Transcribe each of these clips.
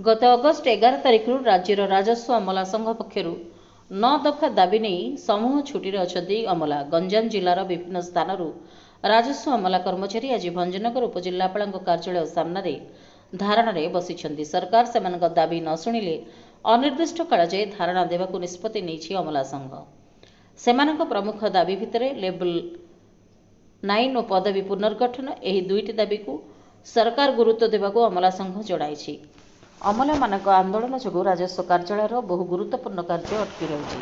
गत अगस्ट 11 तारिख राज्यर राजस्व अमला संघ पक्षर 9 दफा दाबी नहीं समूह छुट्टी अच्छा अमला। गंजाम जिलार विभिन्न स्थान राजस्व अमला कर्मचारी आज भंजनगर उपजिलापाल कार्यालय सामने धारणा बसी। सरकार से दाबी न शुणिले अनिर्दिष्ट काल जाए धारणा देवाक निष्पत्ति नहीं अमला संघ। सेमानक प्रमुख दाबी भितर लेवल 9 और पदवी पुनर्गठन यह दुईटी दाबी को सरकार गुरुत्व देवाक अमला संघ जणाई। अमला मानक आंदोलन जो राजस्व कार्यालय बहु गुरुत्वपूर्ण कार्य अटकी रही,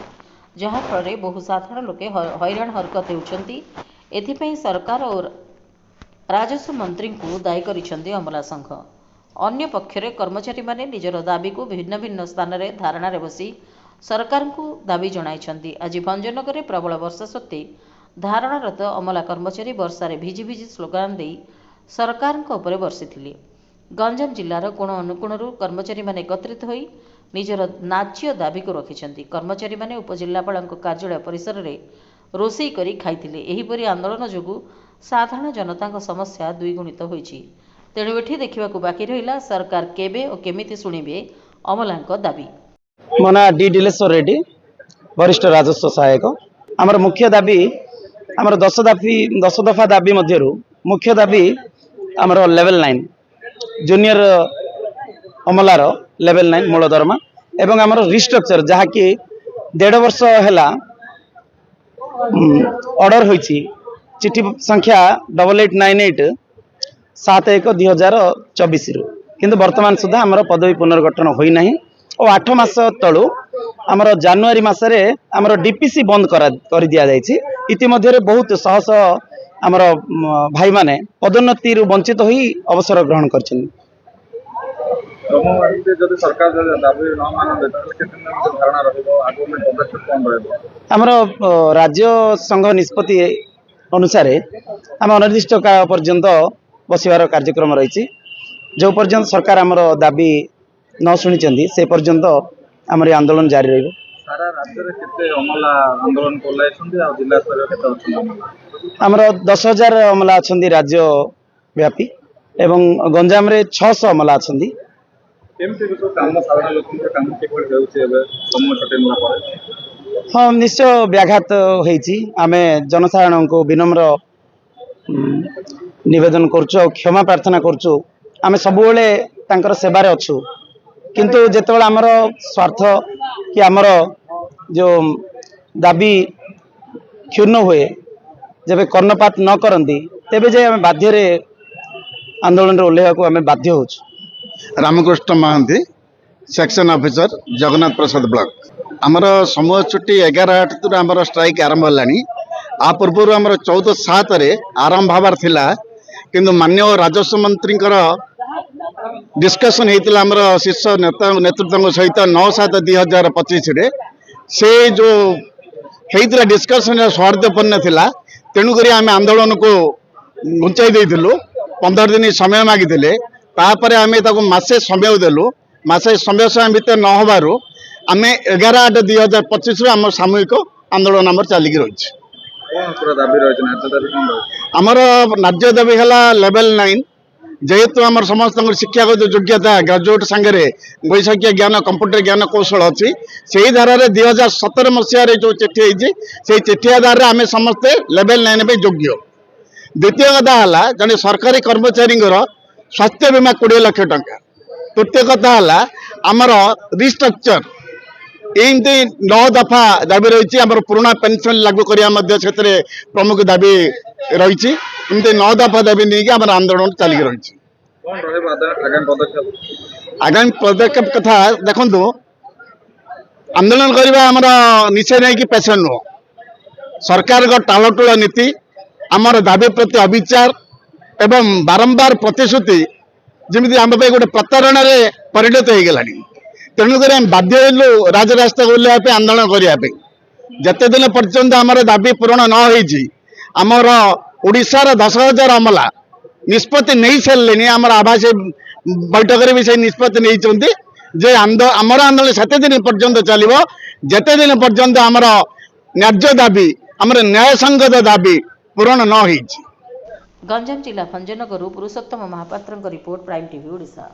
जहाँफल बहु साधारण लोके हैरान हरकत होती। एथिपाई सरकार और राजस्व मंत्री को दायी करिसेंती अमला संघ। अन्य पक्षरे कर्मचारी माने निजर दाबी को भिन्न भिन्न स्थान में धारणा बसी सरकार को दाबी जणाई। आज भंजनगर प्रबल वर्षा सत्वे धारणारत अमला कर्मचारी वर्षार भिजी भिजी स्लोगान दे सरकार बर्षि। गंजाम जिलार कोण अनुकोण कर्मचारी माने एकत्रित होई निजर नाच्य दाबी को रखिछंती। कर्मचारी माने उपजिलापाल कार्यालय परिसर में रोषेई करी खाइथिले। एहिपरि आंदोलन जोगु साधारण जनता समस्या द्विगुणित होईछि। तेणु एठी देखिबाकू बाकी रहिला सरकार केबे और केमिति शुणिबे अमलांक दाबी। मना डी डिलेश्वर रेड्डी वरिष्ठ राजस्व सहायक। आमर मुख्य दाबी आमर 10 दफा दाबी मध्यरु मुख्य दाबी आमर लेवल 9 जूनियर अमलार लेवल 9 मूल दरमा एवं आमर रिस्ट्रक्चर जहाँकि 1.5 वर्ष है ऑर्डर होईछि। चिठी संख्या 8898 71/2024 किंतु वर्तमान सुधा आमर पदवी पुनर्गठन होई नाही और 8 मास तलू आमर जनवरी मासरे आमर डीपीसी बंद कर दिया जायछि। इतिमध्ये बहुत शह शह आमर भाई माने पदोन्नति वंचित होई अवसर ग्रहण करछन। आमर राज्य संघ निष्पत्ति अनुसार आम अनिर्दिष्ट काल पर्यंत बसिवार कार्यक्रम रही। जो पर्यंत सरकार आमर दाबी न शुणी से पर्यंत आमर आंदोलन जारी रही। सारा राज्य रे केते अमला आंदोलन कोलाइछन्ती आ जिला स्तर केते अछन्ती? आमर 10,000 अमला अछन्ती राज्य व्यापी एवं गंजाम रे 600 अमला अछन्ती। केमते को काम साधारण लोक के काम के पड़ जाउछे एबे समूह छटे न पड़े। हां निश्चय व्याघात होईछि। आमे जनसाधारण को विनम्र निवेदन करछु, क्षमा प्रार्थना करछु। आमे सब बेले तांकर सेवा रे अछु, किंतु जेतेबेला आमर स्वार्थ कि आमर जो दाबी क्षुण्ण हुए जब कर्णपात न करती तेबे जे आमे बाध्य रे आंदोलन रे ओल्लेहा को आमे बाध्य होछु। रामकृष्ण महांती सेक्शन ऑफिसर जगन्नाथ प्रसाद ब्लॉक। आमर समूह छुट्टी 11/8 आमर स्ट्राइक आरंभ हलानी। आ पूर्व आमर 14/7 रे आरंभ हबार थिला, किंतु माननीय राजस्व मंत्री डिस्कसन होता आमर शीर्ष नेतृत्व सहित 9/7/2025 रे से जो होता डिस्कसन सौहार्दपूर्ण थिला। तेणुक आम आंदोलन को घुंचाई देलु। 15 दिन समय मागिले तापर आम मसे समय देलु। मसे समय समय भितर न होबारु आम 11/8/2025 आम सामूहिक आंदोलन आम चलिक रही। आमर राज्य दाबी है लेवल 9 जेहेतु आम समस्त शिक्षागत योग्यता ग्रेजुएट सांगे वैषयिक ज्ञान कंप्यूटर ज्ञान कौशल अच्छी से धारा 2017 मसीह जो चिठी होती से चिठी आधार आम समस्ते लेवल 9 में योग्य। द्वितीय कथा है जन सरकारी कर्मचारी स्वास्थ्य बीमा 20 लाख टंका। तृतीय कथा है आमर रिस्ट्रक्चर एमती 9 दफा दाबी रही। आम पुराना पेंशन लागू करने प्रमुख दाबी रही। एमती 9 दफा दाबी नहीं आम आंदोलन चलिक रही। आगामी पदक्षेप कथा देखु आंदोलन करने आमर निश्चय नहीं कि पेशेंट नुह। सरकार टालटुल नीति आमर दाबी प्रति अविचार एवं बारंबार प्रतिश्रुति जमी आम गोटे प्रतारणा परिणत हो गला। तेणुक बाध्य हलु राजरास्ता ओह्लैया आंदोलन करने। जिते दिन पर्यंत आमर दाबी पूरण न होमर ओडिशार 10,000 अमला निष्पत्ति नहीं सारे। आमर आभासी बैठक भी से निष्पत्ति नहीं जे आमर आंदोलन 7 दिन पर्यंत चलो। जिते दिन पर्यंत आमर न्याय्य दाबी आमर न्यायसंगत दाबी पूरण न हो। गंजाम जिला Bhanjanagar Purushottam Mahapatra report Prime TV Odisha.